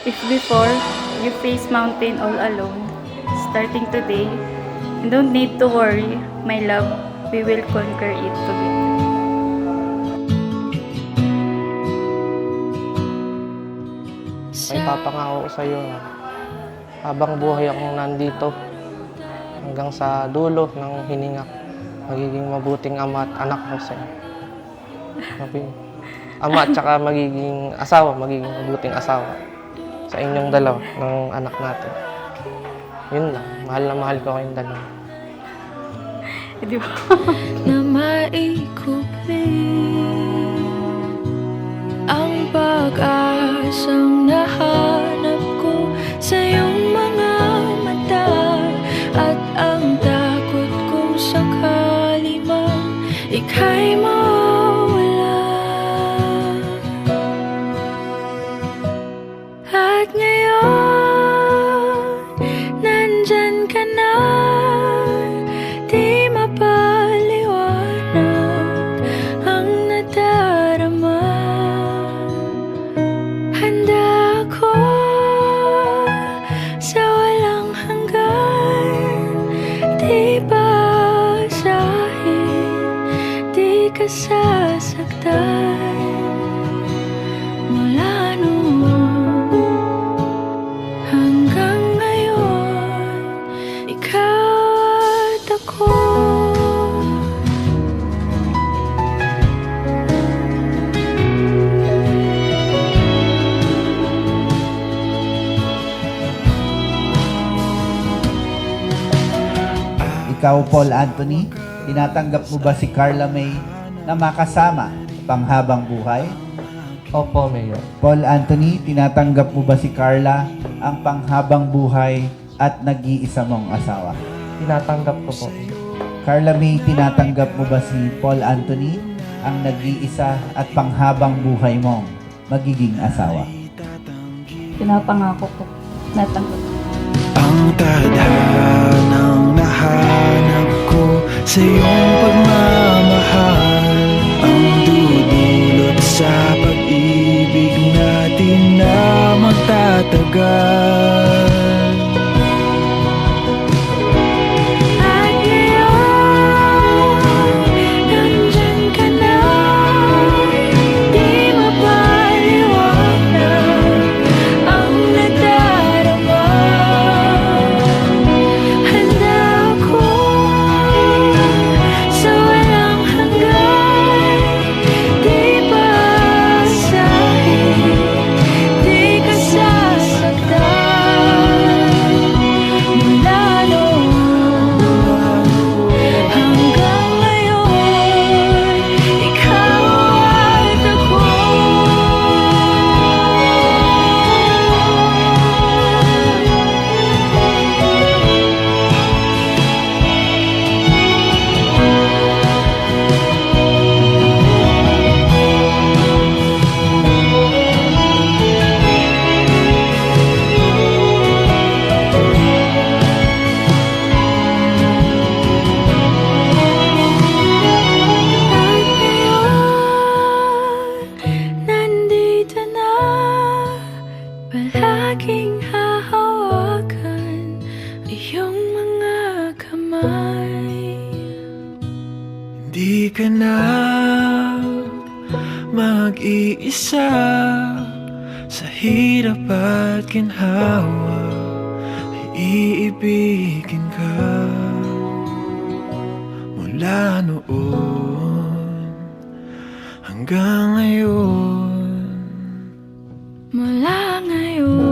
If before, you face mountain all alone, starting today, you don't need to worry, my love, we will conquer it together. May papangako ko sa iyo na habang buhay akong nandito hanggang sa dulo ng hininga, magiging mabuting ama at anak ko sa iyo. Ama at saka magiging asawa, magiging mabuting asawa sa inyong dalawa ng anak natin. Yun lang, mahal na mahal ko kayong dalawa. Di ba? Na maikupin ang pag-asang nahanap ko sa iyong mga mata at ang takot kung sakali man ika'y mawala. At ngayon, nandyan ka na, di mapaliwanag ang nadarama. Handa ako sa walang hanggan, di basahin, di ka sasaktan. Mula noon hanggang ngayon, ikaw at ako. Ikaw, Paul Anthony, tinatanggap mo ba si Carla May na makasama sa panghabang buhay? Opo, Mayor. Paul Anthony, tinatanggap mo ba si Carla ang panghabang buhay at nag-iisa mong asawa? Tinatanggap ko po. Carla May, tinatanggap mo ba si Paul Anthony ang nag-iisa at panghabang buhay mong magiging asawa? Pinapangako ko. Natanggap. Ang tadhanang nahanap ko sa iyong pagmamahal, ang dudulot sa pag-ibig natin na magtatagal. At ngayon, nandyan ka na, di mapaliwanag ang nadarama. Handa ako sa walang hanggan, di basahin, di ka sasaktan. Mula noon hanggang ngayon, ikaw at ako. At ngayon, nandito na, palaging hahawakan iyong mga kamay. Di ka na mag-iisa sa hirap at ginhawa, ay iibigin ka. Mula noon hanggang ngayon. Mula ngayon